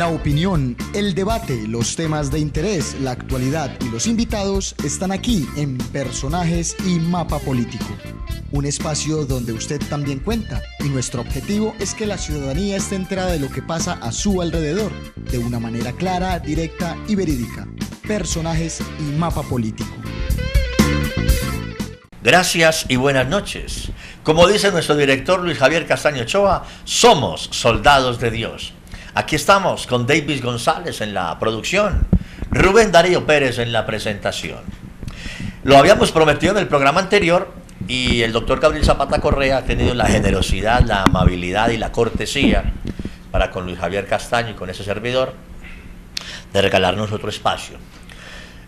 La opinión, el debate, los temas de interés, la actualidad y los invitados están aquí en Personajes y Mapa Político. Un espacio donde usted también cuenta y nuestro objetivo es que la ciudadanía esté enterada de lo que pasa a su alrededor, de una manera clara, directa y verídica. Personajes y Mapa Político. Gracias y buenas noches. Como dice nuestro director Luis Javier Castaño Ochoa, somos soldados de Dios. Aquí estamos con Davis González en la producción, Rubén Darío Pérez en la presentación. Lo habíamos prometido en el programa anterior y el doctor Gabriel Zapata Correa ha tenido la generosidad, la amabilidad y la cortesía para con Luis Javier Castaño y con ese servidor de regalarnos otro espacio.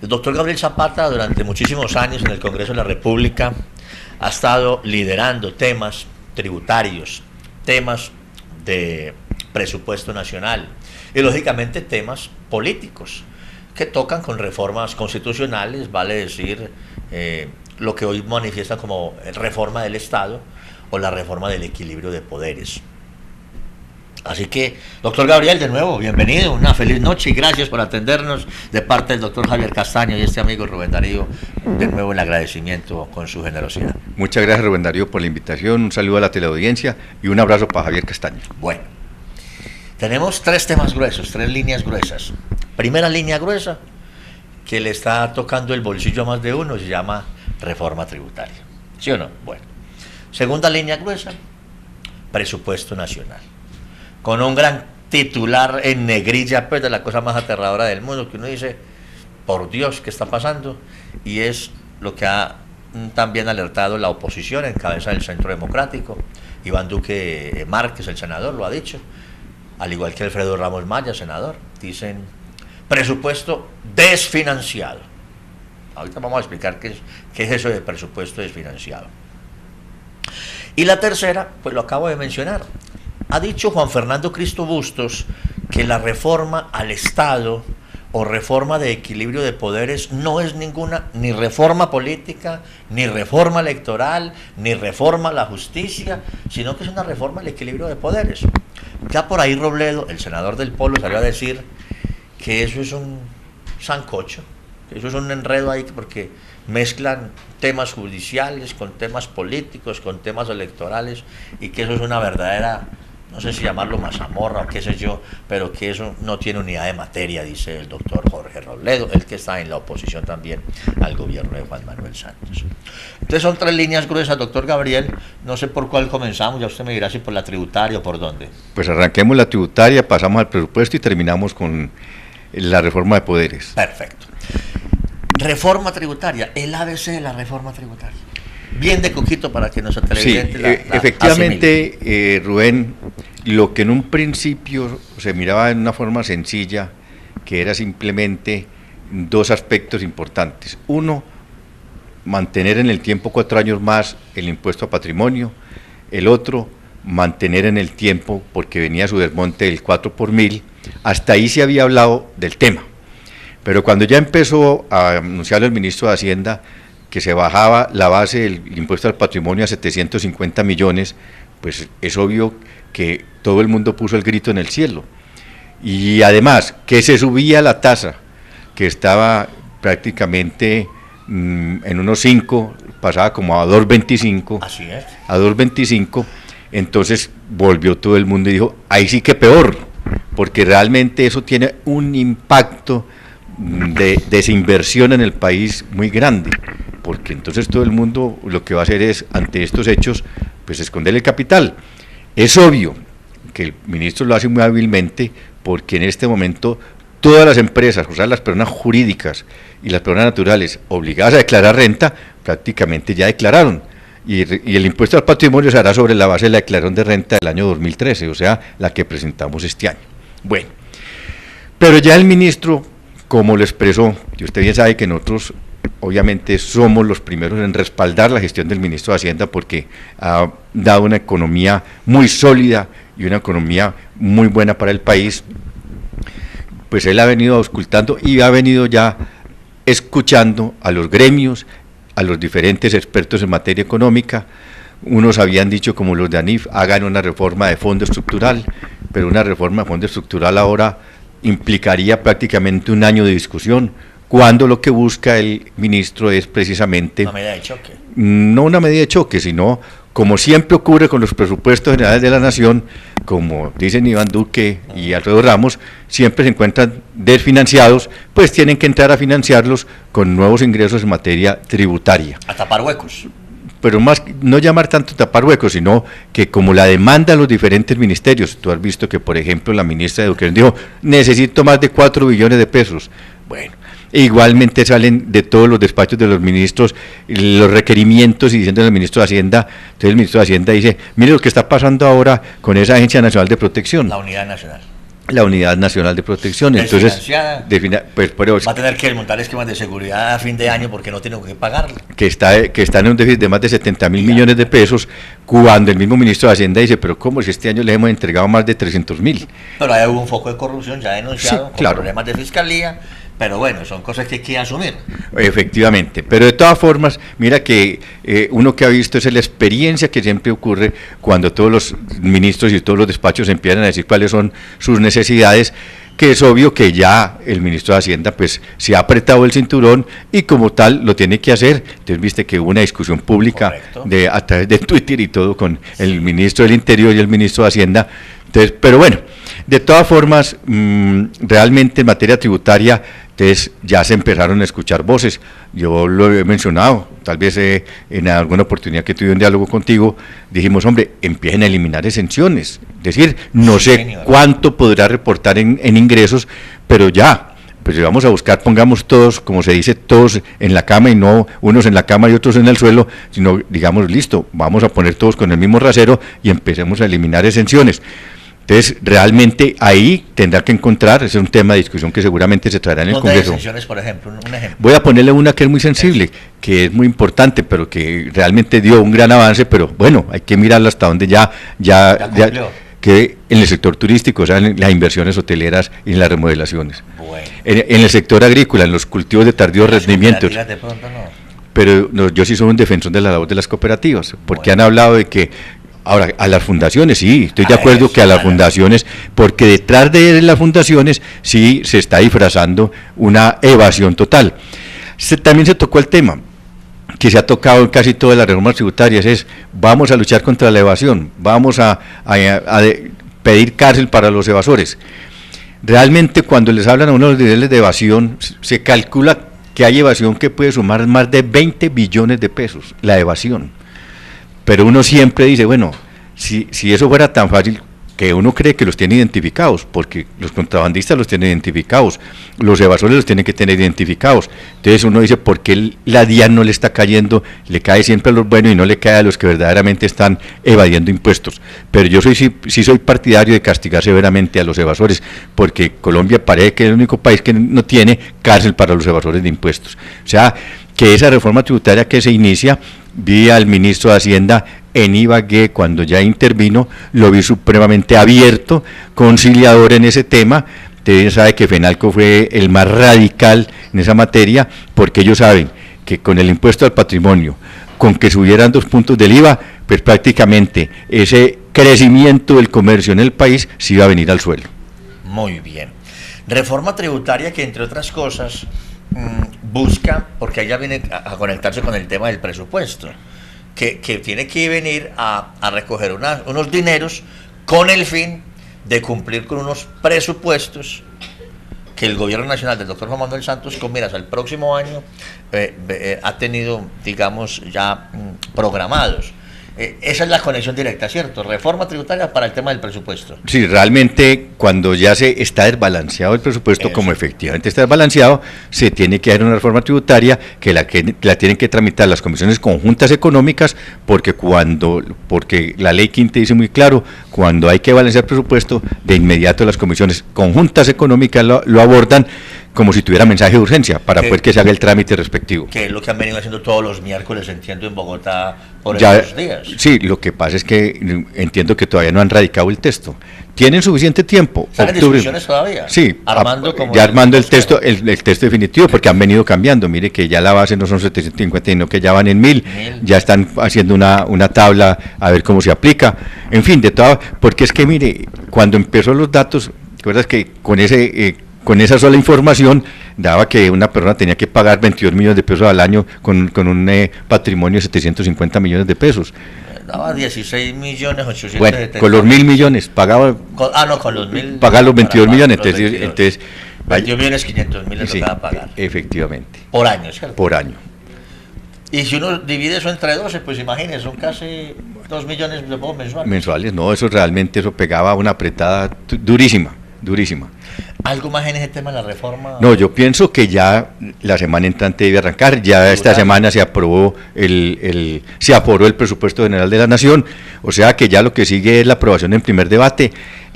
El doctor Gabriel Zapata durante muchísimos años en el Congreso de la República ha estado liderando temas tributarios, temas de presupuesto nacional y lógicamente temas políticos que tocan con reformas constitucionales, vale decir lo que hoy manifiesta como reforma del Estado o la reforma del equilibrio de poderes. Así que, doctor Gabriel, de nuevo, bienvenido, una feliz noche y gracias por atendernos de parte del doctor Javier Castaño y este amigo Rubén Darío, de nuevo el agradecimiento con su generosidad. Muchas gracias, Rubén Darío, por la invitación, un saludo a la teleaudiencia y un abrazo para Javier Castaño. Bueno, tenemos tres temas gruesos, tres líneas gruesas. Primera línea gruesa, que le está tocando el bolsillo a más de uno, se llama reforma tributaria. ¿Sí o no? Bueno. Segunda línea gruesa, presupuesto nacional. Con un gran titular en negrilla, pues de la cosa más aterradora del mundo, que uno dice, por Dios, ¿qué está pasando? Y es lo que ha también alertado la oposición en cabeza del Centro Democrático. Iván Duque Márquez, el senador, lo ha dicho, al igual que Alfredo Ramos Maya, senador. Dicen, presupuesto desfinanciado. Ahorita vamos a explicar qué es eso de presupuesto desfinanciado. Y la tercera, pues lo acabo de mencionar. Ha dicho Juan Fernando Cristo Bustos que la reforma al Estado o reforma de equilibrio de poderes no es ninguna ni reforma política, ni reforma electoral, ni reforma a la justicia, sino que es una reforma al equilibrio de poderes. Ya por ahí Robledo, el senador del Polo, salió a decir que eso es un sancocho, que eso es un enredo ahí porque mezclan temas judiciales con temas políticos, con temas electorales y que eso es una verdadera, no sé si llamarlo mazamorra o qué sé yo, pero que eso no tiene unidad de materia, dice el doctor Jorge Robledo, el que está en la oposición también al gobierno de Juan Manuel Santos. Entonces son tres líneas gruesas, doctor Gabriel, no sé por cuál comenzamos, ya usted me dirá si por la tributaria o por dónde. Pues arranquemos la tributaria, pasamos al presupuesto y terminamos con la reforma de poderes. Perfecto. Reforma tributaria, el ABC de la reforma tributaria. Bien de coquito para que nuestro televidente efectivamente, Rubén, lo que en un principio se miraba de una forma sencilla, que era simplemente dos aspectos importantes. Uno, mantener en el tiempo 4 años más el impuesto a patrimonio. El otro, mantener en el tiempo, porque venía su desmonte del 4 por 1000. Hasta ahí se había hablado del tema. Pero cuando ya empezó a anunciar el ministro de Hacienda que se bajaba la base del impuesto al patrimonio a 750 millones, pues es obvio que todo el mundo puso el grito en el cielo. Y además, que se subía la tasa, que estaba prácticamente en unos 5, pasaba como a 2.25. Así es. A 2.25, entonces volvió todo el mundo y dijo, ahí sí que peor, porque realmente eso tiene un impacto de desinversión en el país muy grande, porque entonces todo el mundo lo que va a hacer es, ante estos hechos, pues esconder el capital. Es obvio que el ministro lo hace muy hábilmente, porque en este momento todas las empresas, o sea, las personas jurídicas y las personas naturales obligadas a declarar renta, prácticamente ya declararon, y el impuesto al patrimonio se hará sobre la base de la declaración de renta del año 2013, o sea, la que presentamos este año. Bueno, pero ya el ministro, como lo expresó, y usted bien sabe que nosotros obviamente somos los primeros en respaldar la gestión del ministro de Hacienda, porque ha dado una economía muy sólida y una economía muy buena para el país, pues él ha venido auscultando y ha venido ya escuchando a los gremios, a los diferentes expertos en materia económica. Unos habían dicho, como los de ANIF, hagan una reforma de fondo estructural, pero una reforma de fondo estructural ahora implicaría prácticamente un año de discusión, cuando lo que busca el ministro es precisamente... Una medida de choque. No una medida de choque, sino, como siempre ocurre con los presupuestos generales de la Nación, como dicen Iván Duque y Alfredo Ramos, siempre se encuentran desfinanciados, pues tienen que entrar a financiarlos con nuevos ingresos en materia tributaria. A tapar huecos. Pero más, no llamar tanto tapar huecos, sino que como la demanda de los diferentes ministerios, tú has visto que, por ejemplo, la ministra de Educación dijo, necesito más de 4 billones de pesos. Bueno, igualmente salen de todos los despachos de los ministros los requerimientos y diciendo al ministro de Hacienda, entonces el ministro de Hacienda dice, mire lo que está pasando ahora con esa Agencia Nacional de Protección. La Unidad Nacional. La Unidad Nacional de Protección, entonces pues, va a tener que montar esquemas de seguridad a fin de año porque no tiene que pagarlo. Que está en un déficit de más de 70.000 millones de pesos, cuando el mismo ministro de Hacienda dice, pero ¿cómo si este año le hemos entregado más de 300.000? Pero ahí hubo un foco de corrupción ya denunciado, sí, claro, con problemas de fiscalía. Pero bueno, son cosas que hay que asumir. Efectivamente, pero de todas formas, mira que uno que ha visto es la experiencia que siempre ocurre cuando todos los ministros y todos los despachos empiezan a decir cuáles son sus necesidades, que es obvio que ya el ministro de Hacienda pues se ha apretado el cinturón y como tal lo tiene que hacer. Entonces viste que hubo una discusión pública a través de Twitter y todo con el ministro del Interior y el ministro de Hacienda. Entonces, pero bueno, de todas formas, realmente en materia tributaria, entonces ya se empezaron a escuchar voces. Yo lo he mencionado, tal vez en alguna oportunidad que tuve un diálogo contigo, dijimos, hombre, empiecen a eliminar exenciones. Es decir, no sé cuánto podrá reportar en ingresos, pero ya, pues vamos a buscar, pongamos todos, como se dice, todos en la cama y no unos en la cama y otros en el suelo, sino digamos, listo, vamos a poner todos con el mismo rasero y empecemos a eliminar exenciones. Entonces, realmente ahí tendrá que encontrar, ese es un tema de discusión que seguramente se traerá en el Congreso. Exenciones, por ejemplo, un ejemplo. Voy a ponerle una que es muy sensible, que es muy importante, pero que realmente dio un gran avance, pero bueno, hay que mirarla hasta donde ya que en el sector turístico, o sea, en las inversiones hoteleras y en las remodelaciones. Bueno. En el sector agrícola, en los cultivos de tardíos rendimientos. De pronto no. Pero no, yo sí soy un defensor de la labor de las cooperativas, porque han hablado de que ahora, a las fundaciones, sí, estoy de acuerdo que a las fundaciones, porque detrás de las fundaciones sí se está disfrazando una evasión total. También se tocó el tema, que se ha tocado en casi todas las reformas tributarias, es vamos a luchar contra la evasión, vamos a pedir cárcel para los evasores. Realmente cuando les hablan a uno de los niveles de evasión, se calcula que hay evasión que puede sumar más de 20 billones de pesos, la evasión. Pero uno siempre dice, bueno, si eso fuera tan fácil, que uno cree que los tiene identificados, porque los contrabandistas los tienen identificados, los evasores los tienen que tener identificados. Entonces uno dice, ¿por qué la DIAN no le está cayendo? Le cae siempre a los buenos y no le cae a los que verdaderamente están evadiendo impuestos. Pero yo sí soy partidario de castigar severamente a los evasores, porque Colombia parece que es el único país que no tiene cárcel para los evasores de impuestos. O sea, que esa reforma tributaria que se inicia, vi al ministro de Hacienda en Ibagué cuando ya intervino, lo vi supremamente abierto, conciliador en ese tema. Usted sabe que FENALCO fue el más radical en esa materia, porque ellos saben que con el impuesto al patrimonio, con que subieran 2 puntos del IVA, pues prácticamente ese crecimiento del comercio en el país se iba a venir al suelo. Muy bien. Reforma tributaria que, entre otras cosas, busca, porque ella viene a conectarse con el tema del presupuesto, que tiene que venir a recoger unos dineros con el fin de cumplir con unos presupuestos que el gobierno nacional del doctor Juan Manuel Santos, con miras al próximo año, ha tenido, digamos, ya programados. Esa es la conexión directa, ¿cierto? Reforma tributaria para el tema del presupuesto. Sí, realmente cuando ya se está desbalanceado el presupuesto, como efectivamente está desbalanceado, se tiene que hacer una reforma tributaria que la tienen que tramitar las comisiones conjuntas económicas, porque la ley quinta dice muy claro, cuando hay que balancear presupuesto, de inmediato las comisiones conjuntas económicas lo abordan como si tuviera mensaje de urgencia para poder que se haga el trámite respectivo. Que es lo que han venido haciendo todos los miércoles, entiendo, en Bogotá por estos días. Sí, lo que pasa es que entiendo que todavía no han radicado el texto. ¿Tienen suficiente tiempo? ¿Están en discusiones todavía? Sí, armando el texto definitivo, porque han venido cambiando. Mire que ya la base no son 750, sino que ya van en 1000. Ya están haciendo una tabla a ver cómo se aplica. En fin, porque es que mire, cuando empezó los datos, ¿Recuerdas que con esa sola información daba que una persona tenía que pagar 22 millones de pesos al año con un patrimonio de 750 millones de pesos? Daba 16 millones 870. Bueno, con los 1.000 millones pagaba. Con los 1.000. Pagaba los 22 millones, los entonces. 22. entonces 22 millones 500 mil le sí, tocaba pagar. Efectivamente. Por año, ¿cierto? Por año. Y si uno divide eso entre 12, pues imagínese, son casi 2 millones de pesos mensuales. Mensuales, no, eso pegaba una apretada durísima. ¿Algo más en ese tema de la reforma? No, yo pienso que ya la semana entrante debe arrancar, ya esta semana se aprobó se aprobó el presupuesto general de la Nación, o sea que ya lo que sigue es la aprobación en primer debate.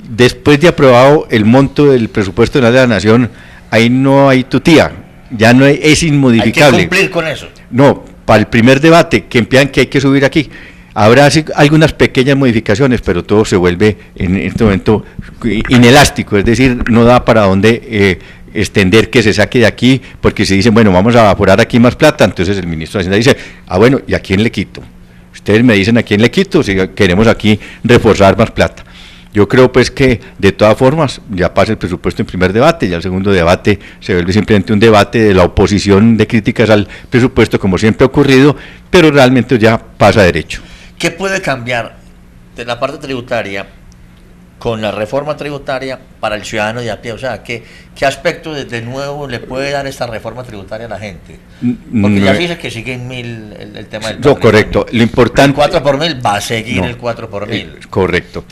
Después de aprobado el monto del presupuesto general de la Nación, ahí no hay tutía, ya no hay, es inmodificable. Hay que cumplir con eso. No, para el primer debate, que empiezan que hay que subir aquí. Habrá algunas pequeñas modificaciones, pero todo se vuelve en este momento inelástico, es decir, no da para dónde extender que se saque de aquí, porque si dicen, bueno, vamos a evaporar aquí más plata, entonces el ministro de Hacienda dice, bueno, ¿y a quién le quito? Ustedes me dicen a quién le quito, si queremos aquí reforzar más plata. Yo creo pues que de todas formas ya pasa el presupuesto en primer debate, ya el segundo debate se vuelve simplemente un debate de la oposición de críticas al presupuesto, como siempre ha ocurrido, pero realmente ya pasa derecho. ¿Qué puede cambiar de la parte tributaria con la reforma tributaria para el ciudadano de a pie? O sea, ¿qué aspecto de nuevo le puede dar esta reforma tributaria a la gente? Porque ya dice que sigue en 1000 el tema del... No, correcto. Lo importante... El 4 por 1000 va a seguir el 4 por 1000. Correcto.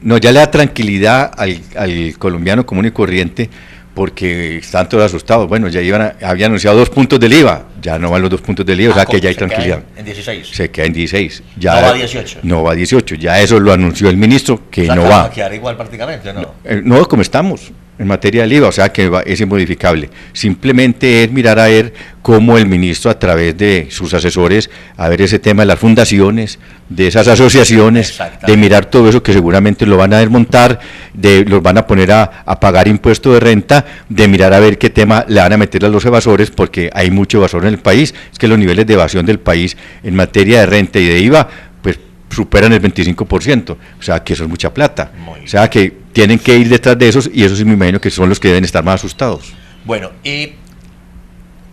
No, ya le da tranquilidad al colombiano común y corriente, porque están todos asustados. Bueno, ya había anunciado 2 puntos del IVA, ya no van los 2 puntos del IVA, o sea que ya hay tranquilidad. En 16. Se queda en 16. Ya no va a 18. No va a 18, ya eso lo anunció el ministro, que o sea, no que va. Va a quedar igual prácticamente, ¿no? No, como estamos en materia del IVA, o sea que es inmodificable. Simplemente es mirar a ver cómo el ministro, a través de sus asesores, a ver ese tema de las fundaciones, de esas asociaciones, de mirar todo eso que seguramente lo van a desmontar, los van a poner a pagar impuesto de renta, de mirar a ver qué tema le van a meter a los evasores, porque hay mucho evasor en el país. Es que los niveles de evasión del país en materia de renta y de IVA, pues superan el 25%, o sea que eso es mucha plata, o sea que tienen que ir detrás de esos, y esos sí me imagino que son los que deben estar más asustados. Bueno, y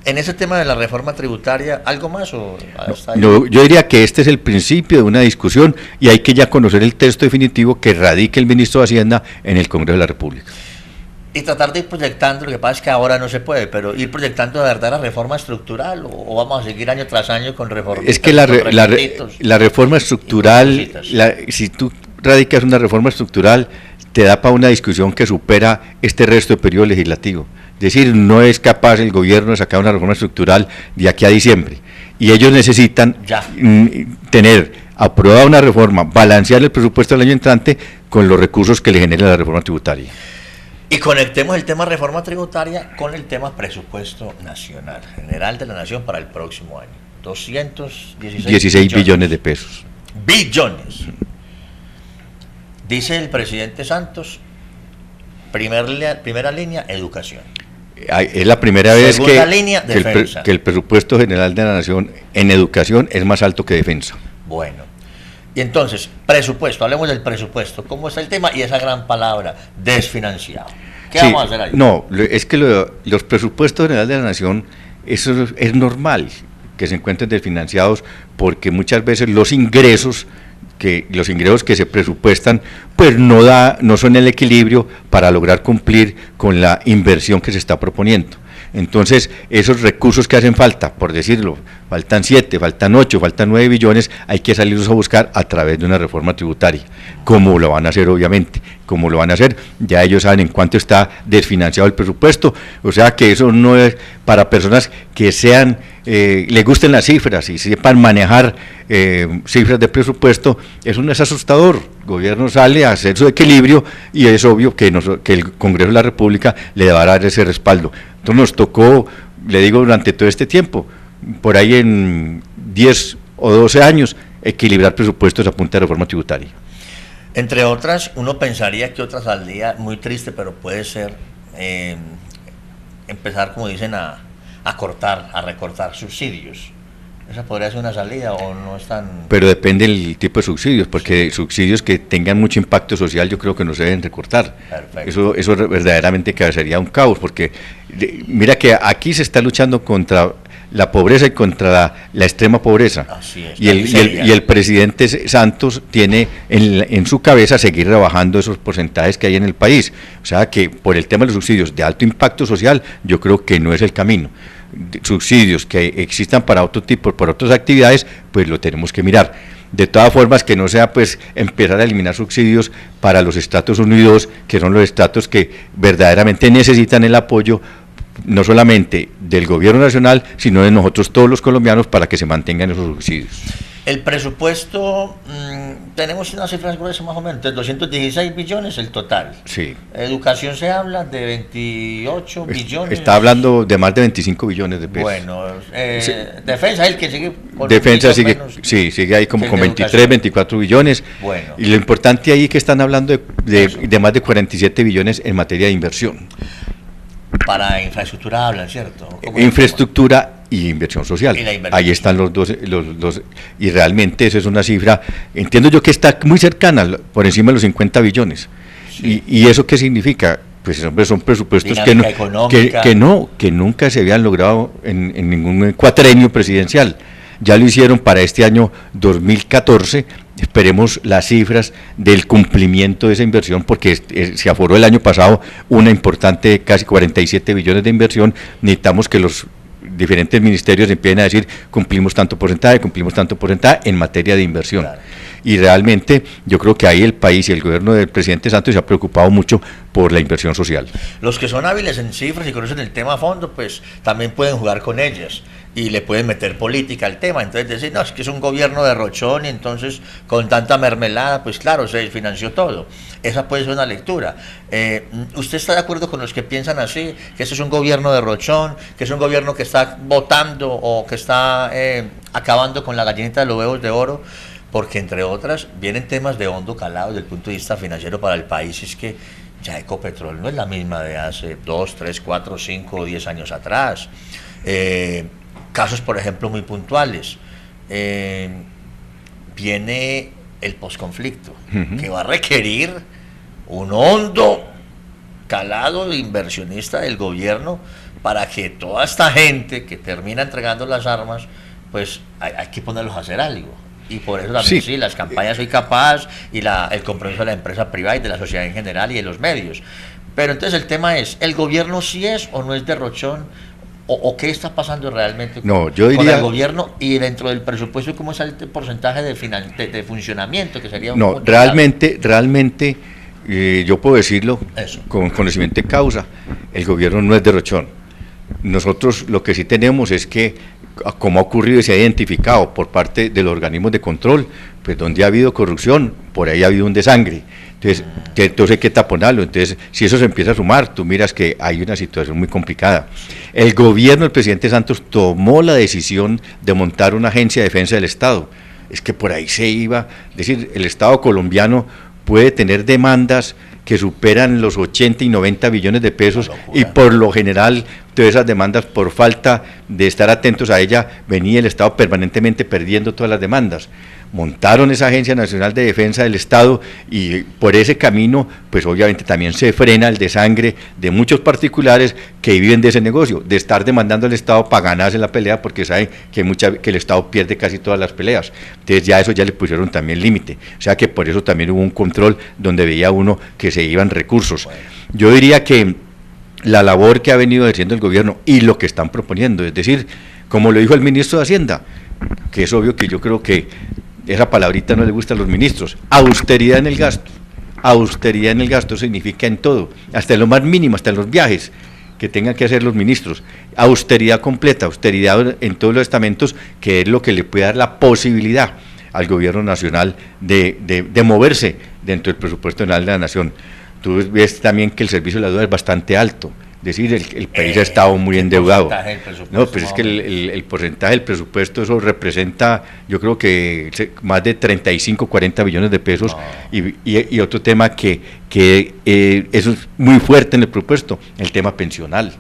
en ese tema de la reforma tributaria, ¿algo más? No, yo diría que este es el principio de una discusión, y hay que ya conocer el texto definitivo que radique el ministro de Hacienda en el Congreso de la República. Y tratar de ir proyectando, lo que pasa es que ahora no se puede, pero ir proyectando de verdad la reforma estructural, o vamos a seguir año tras año con reformas. Es que la reforma estructural, si tú radicas una reforma estructural, te da para una discusión que supera este resto de periodo legislativo. Es decir, no es capaz el gobierno de sacar una reforma estructural de aquí a diciembre, y ellos necesitan tener aprobada una reforma, balancear el presupuesto del año entrante con los recursos que le genera la reforma tributaria. Y conectemos el tema reforma tributaria con el tema presupuesto nacional, general de la nación para el próximo año. 216 billones de pesos. Billones. Dice el presidente Santos, primera línea, educación. Es la primera vez que el presupuesto general de la nación en educación es más alto que defensa. Bueno. Y entonces, presupuesto, hablemos del presupuesto, ¿cómo está el tema? Y esa gran palabra, desfinanciado. ¿Qué vamos a hacer ahí? No, es que los presupuestos generales de la nación, eso es normal que se encuentren desfinanciados, porque muchas veces los ingresos que se presupuestan pues no son el equilibrio para lograr cumplir con la inversión que se está proponiendo. Entonces, esos recursos que hacen falta, por decirlo, faltan 7, faltan 8, faltan 9 billones, hay que salirlos a buscar a través de una reforma tributaria. ¿Cómo lo van a hacer? Obviamente, ¿cómo lo van a hacer? Ya ellos saben en cuánto está desfinanciado el presupuesto, o sea que eso no es para personas que les gusten las cifras y sepan manejar cifras de presupuesto. Eso no es asustador. El gobierno sale a hacer su equilibrio, y es obvio que el Congreso de la República le va a dar ese respaldo. Entonces nos tocó, le digo, durante todo este tiempo, por ahí en 10 o 12 años, equilibrar presupuestos a punta de reforma tributaria. Entre otras, uno pensaría que otra saldría muy triste, pero puede ser empezar, como dicen, a recortar subsidios. ¿Esa podría ser una salida o no es tan...? Pero depende del tipo de subsidios, porque subsidios que tengan mucho impacto social yo creo que no se deben recortar. Perfecto. Eso verdaderamente sería un caos, porque mira que aquí se está luchando contra la pobreza y contra la extrema pobreza. Así es, y el presidente Santos tiene en su cabeza seguir rebajando esos porcentajes que hay en el país. O sea que por el tema de los subsidios de alto impacto social, yo creo que no es el camino. Subsidios que existan para otro tipo, para otras actividades, pues lo tenemos que mirar. De todas formas, que no sea pues empezar a eliminar subsidios para los estratos 1 y 2, que son los estratos que verdaderamente necesitan el apoyo, no solamente del gobierno nacional, sino de nosotros todos los colombianos, para que se mantengan esos subsidios. El presupuesto, tenemos unas cifras gruesas más o menos, de 216 billones el total. Sí. Educación se habla de 28 billones. Está hablando de más de 25 billones de pesos. Bueno, Sí. defensa es el que sigue con Defensa un sigue, menos, sí, sigue ahí como que con de 23, educación. 24 billones. Bueno. Y lo importante ahí que están hablando Eso. de más de 47 billones en materia de inversión. Para infraestructura hablan, ¿cierto? ¿Cómo Infraestructura y inversión social. Y la inversión Ahí están los dos, y realmente esa es una cifra, entiendo yo que está muy cercana, por encima de los 50 billones. Sí. ¿Y eso qué significa? Pues hombre, son presupuestos Dinámica económica. que nunca se habían logrado en ningún cuatrenio presidencial. Ya lo hicieron para este año 2014, esperemos las cifras del cumplimiento de esa inversión, porque se aforó el año pasado una importante, casi 47 billones de inversión. Necesitamos que los diferentes ministerios empiecen a decir cumplimos tanto porcentaje en materia de inversión. Claro. Y realmente yo creo que ahí el país y el gobierno del presidente Santos se ha preocupado mucho por la inversión social. Los que son hábiles en cifras y conocen el tema a fondo, pues también pueden jugar con ellas y le pueden meter política al tema. Entonces decir, no, es que es un gobierno derrochón y entonces con tanta mermelada, pues claro, se desfinanció todo. Esa puede ser una lectura. ¿Usted está de acuerdo con los que piensan así? Que este es un gobierno derrochón, que es un gobierno que está votando o que está acabando con la gallinita de los huevos de oro, porque entre otras vienen temas de hondo calado desde el punto de vista financiero para el país. Es que ya Ecopetrol no es la misma de hace 2, 3, 4, 5 o 10 años atrás. Casos, por ejemplo, muy puntuales. Viene el posconflicto, que va a requerir un hondo calado de inversionista del gobierno para que toda esta gente que termina entregando las armas, pues hay que ponerlos a hacer algo. Y por eso también sí, las campañas Soy Capaz y el compromiso de la empresa privada y de la sociedad en general y de los medios. Pero entonces el tema es, ¿el gobierno sí es o no es derrochón? ¿O qué está pasando realmente yo diría, con el gobierno? Y dentro del presupuesto, ¿cómo es el porcentaje de funcionamiento? Que sería no, realmente yo puedo decirlo con conocimiento de causa, el gobierno no es derrochón. Nosotros lo que sí tenemos es que, como ha ocurrido y se ha identificado por parte de los organismos de control, pues donde ha habido corrupción, por ahí ha habido un desangre. Entonces hay que taponarlo. Entonces, si eso se empieza a sumar, tú miras que hay una situación muy complicada. El gobierno del presidente Santos tomó la decisión de montar una agencia de defensa del Estado. Es que por ahí se iba, es decir, el Estado colombiano puede tener demandas que superan los 80 y 90 billones de pesos, y por lo general todas esas demandas, por falta de estar atentos a ella, venía el Estado permanentemente perdiendo todas las demandas. Montaron esa Agencia Nacional de Defensa del Estado y por ese camino, pues obviamente también se frena el desangre de muchos particulares que viven de ese negocio, de estar demandando al Estado para ganarse la pelea, porque saben que el Estado pierde casi todas las peleas. Entonces ya le pusieron también límite. O sea que por eso también hubo un control donde veía uno que se iban recursos. Yo diría que la labor que ha venido haciendo el gobierno y lo que están proponiendo, es decir, como lo dijo el ministro de Hacienda, que es obvio que yo creo que esa palabrita no le gusta a los ministros, austeridad en el gasto. Austeridad en el gasto significa en todo, hasta en lo más mínimo, hasta en los viajes que tengan que hacer los ministros. Austeridad completa, austeridad en todos los estamentos, que es lo que le puede dar la posibilidad al gobierno nacional de moverse dentro del presupuesto general de la nación. Tú ves también que el servicio de la deuda es bastante alto. Es decir, el país ha estado muy endeudado. No, pues es que el porcentaje del presupuesto, eso representa, yo creo que más de 35, 40 billones de pesos. No. Y otro tema que eso es muy fuerte en el presupuesto, el tema pensional.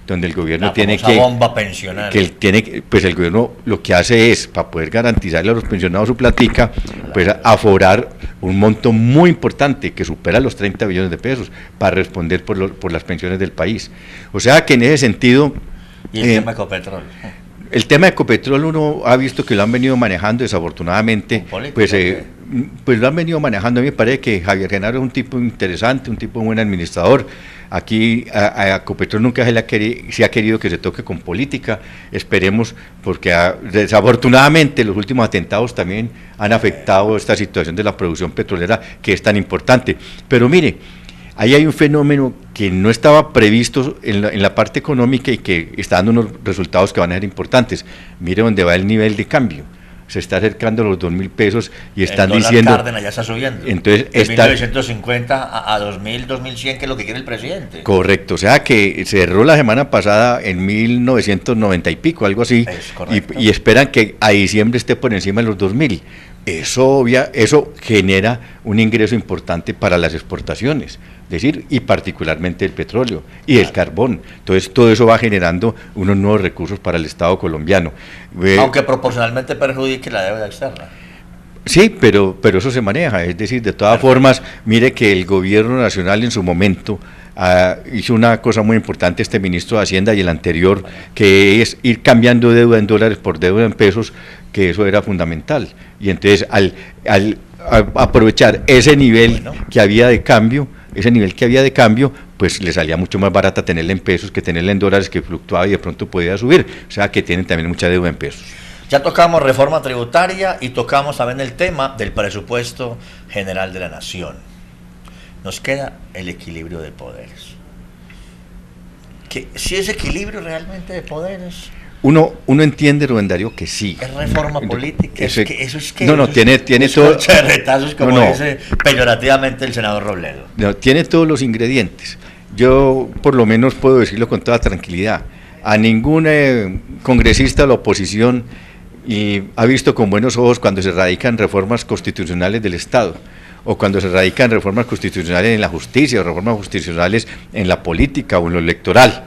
donde el gobierno La tiene famosa que... bomba pensional. Que pues el gobierno lo que hace es, para poder garantizarle a los pensionados su platica, pues aforar un monto muy importante que supera los 30 billones de pesos para responder por las pensiones del país. O sea que en ese sentido... Y el tema de Ecopetrol. El tema de Ecopetrol uno ha visto que lo han venido manejando desafortunadamente, pues lo han venido manejando. A mí me parece que Javier Genaro es un tipo interesante, un tipo buen administrador. Aquí a Ecopetrol nunca se ha querido que se toque con política, esperemos, porque desafortunadamente los últimos atentados también han afectado esta situación de la producción petrolera que es tan importante. Pero mire, ahí hay un fenómeno que no estaba previsto en la parte económica y que está dando unos resultados que van a ser importantes. Mire dónde va el nivel de cambio. Se está acercando a los 2.000 pesos y están diciendo... El Cárdenas ya está subiendo. Entonces, de 1950 a 2.000, 2.100, que es lo que quiere el presidente. Correcto, o sea que cerró la semana pasada en 1.990 y pico, algo así, y esperan que a diciembre esté por encima de los 2.000. Eso genera un ingreso importante para las exportaciones, es decir, y particularmente el petróleo y el carbón. Entonces todo eso va generando unos nuevos recursos para el Estado colombiano. Aunque proporcionalmente perjudique la deuda externa. Sí, pero eso se maneja, es decir, de todas formas, mire que el gobierno nacional en su momento hizo una cosa muy importante, este ministro de Hacienda y el anterior, que es ir cambiando deuda en dólares por deuda en pesos, que eso era fundamental. Y entonces al aprovechar ese nivel que había de cambio, pues le salía mucho más barata tenerla en pesos que tenerla en dólares, que fluctuaba y de pronto podía subir. O sea que tienen también mucha deuda en pesos. Ya tocamos reforma tributaria y tocamos también el tema del presupuesto general de la nación. Nos queda el equilibrio de poderes. ¿Si es equilibrio realmente de poderes? Uno entiende, Rubén Darío, que sí. Es reforma política. Tiene todo. Retazos, como dice peyorativamente el senador Robledo. No, tiene todos los ingredientes. Yo, por lo menos, puedo decirlo con toda tranquilidad. A ningún congresista de la oposición ha visto con buenos ojos cuando se radican reformas constitucionales del Estado, o cuando se radican reformas constitucionales en la justicia, o reformas constitucionales en la política o en lo electoral.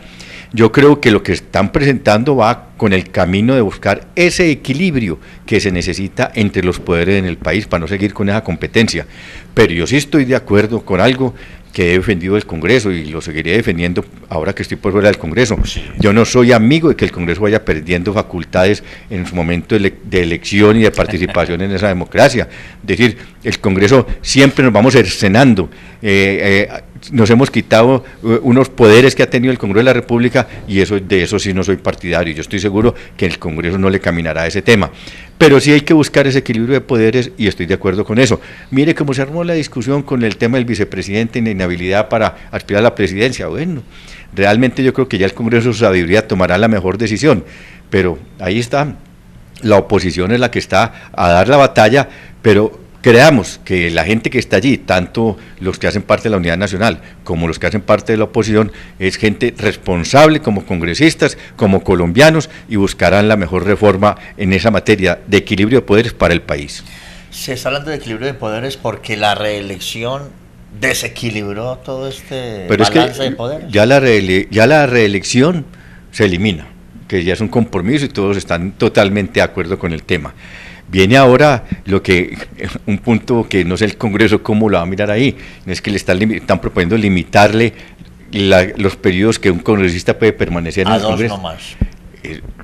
Yo creo que lo que están presentando va con el camino de buscar ese equilibrio que se necesita entre los poderes en el país para no seguir con esa competencia. Pero yo sí estoy de acuerdo con algo que he defendido el Congreso y lo seguiré defendiendo ahora que estoy por fuera del Congreso. Sí. Yo no soy amigo de que el Congreso vaya perdiendo facultades en su momento de elección y de participación en esa democracia. Es decir, el Congreso siempre nos vamos cercenando. Nos hemos quitado unos poderes que ha tenido el Congreso de la República y de eso sí no soy partidario. Yo estoy seguro que el Congreso no le caminará a ese tema. Pero sí hay que buscar ese equilibrio de poderes y estoy de acuerdo con eso. Mire cómo se armó la discusión con el tema del vicepresidente en la inhabilidad para aspirar a la presidencia. Bueno, realmente yo creo que ya el Congreso de su sabiduría tomará la mejor decisión, pero ahí está, la oposición es la que está a dar la batalla, pero creamos que la gente que está allí, tanto los que hacen parte de la Unidad Nacional como los que hacen parte de la oposición, es gente responsable como congresistas, como colombianos, y buscarán la mejor reforma en esa materia de equilibrio de poderes para el país. Se está hablando de equilibrio de poderes porque la reelección desequilibró todo este balance de poderes. Ya la reelección se elimina, que ya es un compromiso y todos están totalmente de acuerdo con el tema. Viene ahora un punto que no sé el Congreso cómo lo va a mirar ahí, es que le están proponiendo limitarle los periodos que un congresista puede permanecer en el Congreso. A 2 no más.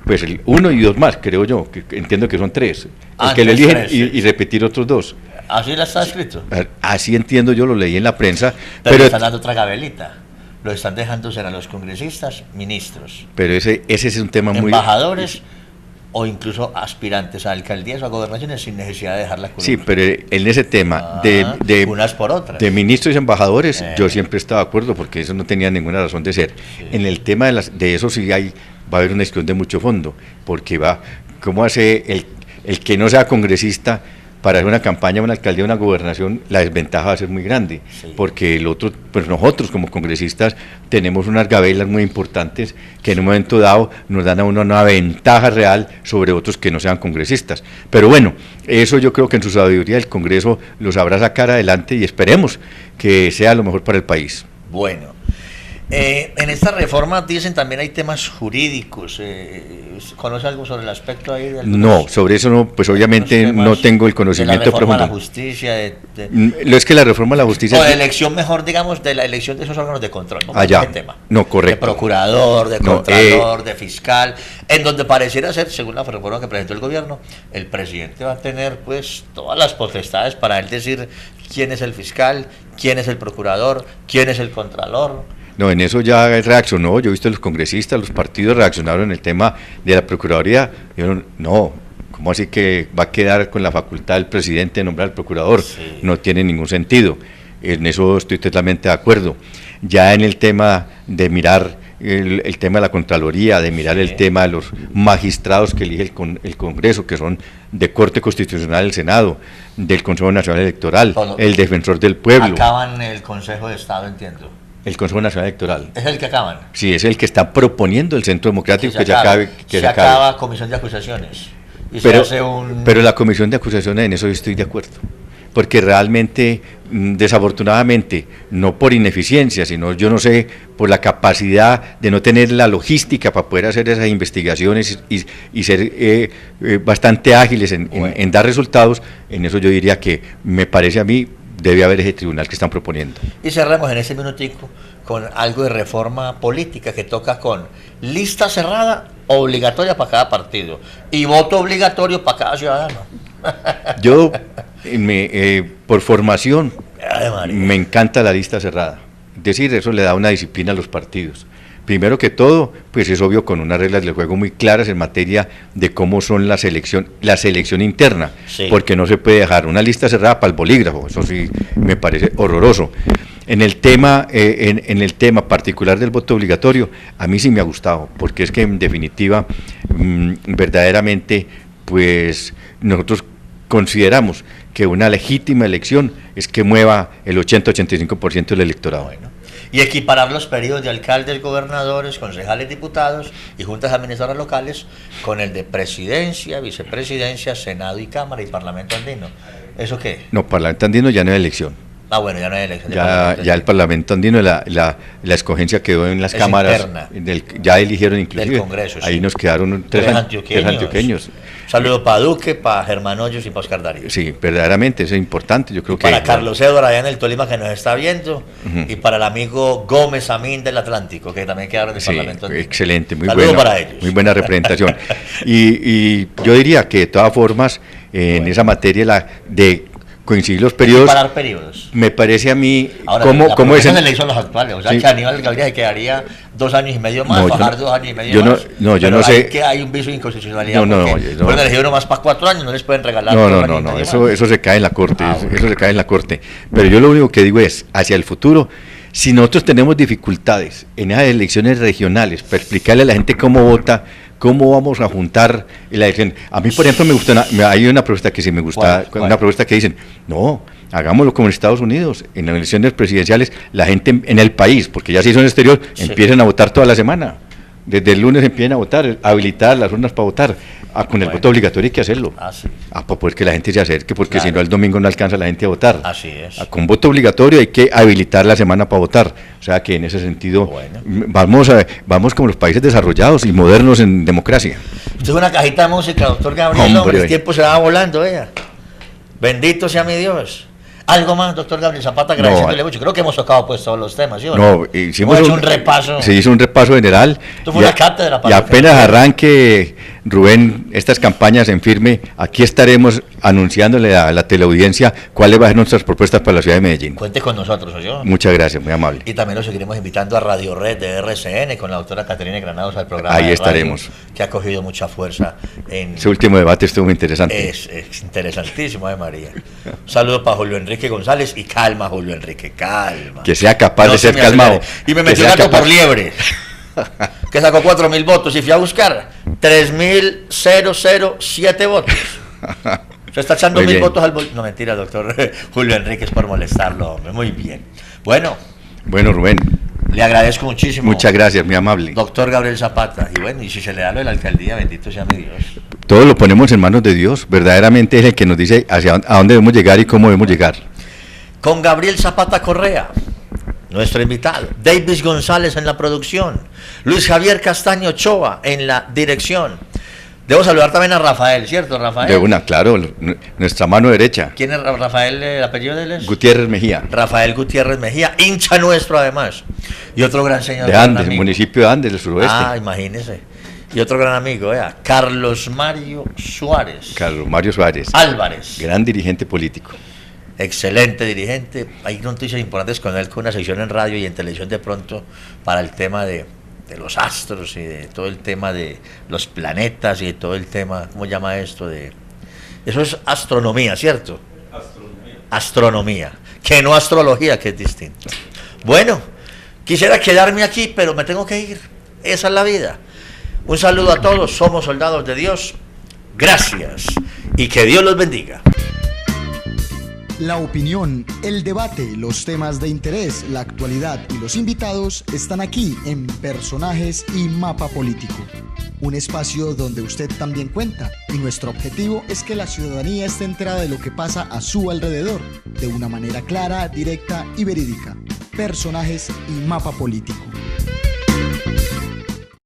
Pues 1 y 2 más, creo yo, que entiendo que son 3. El que le eligen y repetir otros 2. ¿Así la está escrito? Así entiendo yo, lo leí en la prensa. Pero están dando otra gabelita. Lo están dejando ser a los congresistas, ministros. Pero ese es un tema muy... Embajadores o incluso aspirantes a alcaldías o a gobernaciones sin necesidad de dejar la columna. Sí, pero en ese tema de unas por otras. De ministros y embajadores, yo siempre estaba de acuerdo porque eso no tenía ninguna razón de ser. Sí. En el tema de eso sí va a haber una discusión de mucho fondo, porque ¿cómo hace el que no sea congresista para hacer una campaña, una alcaldía, una gobernación? La desventaja va a ser muy grande, sí. Porque pues nosotros como congresistas tenemos unas gabelas muy importantes que en un momento dado nos dan a uno una ventaja real sobre otros que no sean congresistas. Pero bueno, eso yo creo que en su sabiduría el Congreso lo sabrá sacar adelante y esperemos que sea lo mejor para el país. Bueno, En esta reforma dicen también hay temas jurídicos. ¿Conoce algo sobre el aspecto ahí? No, sobre eso no, pues obviamente no tengo el conocimiento profundo. De la reforma a la justicia. Lo es que la reforma a la justicia. O de elección, mejor digamos, de la elección de esos órganos de control. ¿No? Allá. Tema. No, correcto. De procurador, de contralor, de fiscal, en donde pareciera ser, según la reforma que presentó el gobierno, el presidente va a tener pues todas las potestades para él decir quién es el fiscal, quién es el procurador, quién es el contralor. No, en eso ya reaccionó, yo he visto a los congresistas, los partidos reaccionaron en el tema de la Procuraduría, dijeron, no, ¿cómo así que va a quedar con la facultad del presidente de nombrar al procurador? Sí. No tiene ningún sentido, en eso estoy totalmente de acuerdo. Ya en el tema de mirar el tema de la Contraloría, de mirar el tema de los magistrados que elige el Congreso, que son de Corte Constitucional del Senado, del Consejo Nacional Electoral, el Defensor del Pueblo. Acaban el Consejo de Estado, entiendo. El Consejo Nacional Electoral. ¿Es el que acaban? Sí, es el que está proponiendo el Centro Democrático que se acabe. Se acaba Comisión de Acusaciones. Y pero la Comisión de Acusaciones, en eso yo estoy de acuerdo. Porque realmente, desafortunadamente, no por ineficiencia, sino yo no sé, por la capacidad de no tener la logística para poder hacer esas investigaciones y ser bastante ágiles en dar resultados, en eso yo diría que me parece a mí, debe haber ese tribunal que están proponiendo. Y cerramos en ese minutico con algo de reforma política que toca con lista cerrada obligatoria para cada partido y voto obligatorio para cada ciudadano. Yo, por formación, me encanta la lista cerrada. Es decir, eso le da una disciplina a los partidos. Primero que todo, pues es obvio con unas reglas del juego muy claras en materia de cómo son la selección interna, sí. Porque no se puede dejar una lista cerrada para el bolígrafo, eso sí me parece horroroso. En el tema particular del voto obligatorio, a mí sí me ha gustado, porque es que en definitiva, verdaderamente, pues nosotros consideramos que una legítima elección es que mueva el 80-85% del electorado. Bueno. Y equiparar los periodos de alcaldes, gobernadores, concejales, diputados y juntas administradoras locales con el de presidencia, vicepresidencia, Senado y Cámara y Parlamento andino. ¿Eso qué? No, Parlamento andino ya no hay elección. Ah, bueno, ya no hay elección. Ya el Parlamento andino, la escogencia quedó en las cámaras. Ya eligieron inclusive. Del Congreso, sí. Ahí nos quedaron tres antioqueños. Saludo para Duque, para Germán Hoyos y para Oscar Darío. Sí, verdaderamente, eso es importante. Yo creo que para Carlos Eduardo allá en el Tolima que nos está viendo, y para el amigo Gómez Amín del Atlántico, que también quedaron del Parlamento andino. Excelente, muy Saludo bueno. para ellos. Muy buena representación. y yo diría que de todas formas, en esa materia de coincidir los periodos. Parar periodos. Me parece a mí. Ahora, ¿cómo es? Le hizo los actuales, o sea, sí. Que Aníbal Gaviria se quedaría 2 años y medio más, bajar 2 años y medio más. Yo no sé. Que hay un viso de inconstitucionalidad. No. Pueden elegir uno más para 4 años, no les pueden regalar. No. Eso se cae en la Corte. Eso se cae en la Corte. Pero yo lo único que digo es, hacia el futuro, si nosotros tenemos dificultades en esas elecciones regionales, para explicarle a la gente cómo vota, ¿cómo vamos a juntar la elección? A mí, por ejemplo, hay una propuesta que sí me gusta, una propuesta que dicen, no, hagámoslo como en Estados Unidos, en las elecciones presidenciales, la gente en el país, porque ya se hizo en el exterior, sí. Empiezan a votar toda la semana. Desde el lunes empiezan a votar, a habilitar las urnas para votar. Con el voto obligatorio hay que hacerlo. Sí. Para poder que la gente se acerque, porque si no el domingo no alcanza la gente a votar. Así es. Con voto obligatorio hay que habilitar la semana para votar. O sea que en ese sentido vamos como los países desarrollados y modernos en democracia. Usted es una cajita de música, doctor Gabriel. El tiempo se va volando, Bendito sea mi Dios. ¿Algo más, doctor Gabriel Zapata? Agradeciéndole mucho. Creo que hemos tocado pues todos los temas, ¿sí o no? Hicimos un repaso. Se hizo un repaso general. Esto fue una cátedra para y apenas arranque, Rubén, estas campañas en firme, aquí estaremos anunciándole a la teleaudiencia cuáles van a ser nuestras propuestas para la ciudad de Medellín. Cuente con nosotros, ¿oyó? Muchas gracias, muy amable. Y también lo seguiremos invitando a Radio Red de RCN con la doctora Caterina Granados al programa. Ahí estaremos. Que ha cogido mucha fuerza en... Ese último debate estuvo muy interesante. Es interesantísimo, María. Un saludo para Julio Enrique González y calma, Julio Enrique, calma. Que sea capaz de ser calmado. Y me metió gato por liebre, que sacó 4.000 votos y fui a buscar 3.007 votos. Se está echando 1.000 votos al bolsillo. No, mentira, doctor Julio Enrique, es por molestarlo, hombre. Muy bien. Bueno, Rubén. Le agradezco muchísimo. Muchas gracias, muy amable. Doctor Gabriel Zapata. Y bueno, y si se le da lo de la alcaldía, bendito sea mi Dios. Todo lo ponemos en manos de Dios. Verdaderamente es el que nos dice a dónde debemos llegar y cómo debemos llegar. Con Gabriel Zapata Correa, nuestro invitado. Davis González en la producción. Luis Javier Castaño Ochoa en la dirección. Debo saludar también a Rafael, ¿cierto, Rafael? De una, claro, nuestra mano derecha. ¿Quién es Rafael? ¿El apellido de él es? Gutiérrez Mejía. Rafael Gutiérrez Mejía, hincha nuestro además. Y otro gran señor. De Andes, municipio de Andes, del suroeste. Ah, imagínese. Y otro gran amigo, vea, Carlos Mario Suárez. Carlos Mario Suárez. Álvarez. Gran dirigente político. Excelente dirigente. Hay noticias importantes con él, con una sección en radio y en televisión de pronto para el tema de los astros y de todo el tema de los planetas y de todo el tema, ¿cómo llama esto? Eso es astronomía, ¿cierto? Astronomía. Que no astrología, que es distinto. Bueno, quisiera quedarme aquí, pero me tengo que ir. Esa es la vida. Un saludo a todos, somos soldados de Dios. Gracias y que Dios los bendiga. La opinión, el debate, los temas de interés, la actualidad y los invitados están aquí en Personajes y Mapa Político. Un espacio donde usted también cuenta y nuestro objetivo es que la ciudadanía esté enterada de lo que pasa a su alrededor, de una manera clara, directa y verídica. Personajes y Mapa Político.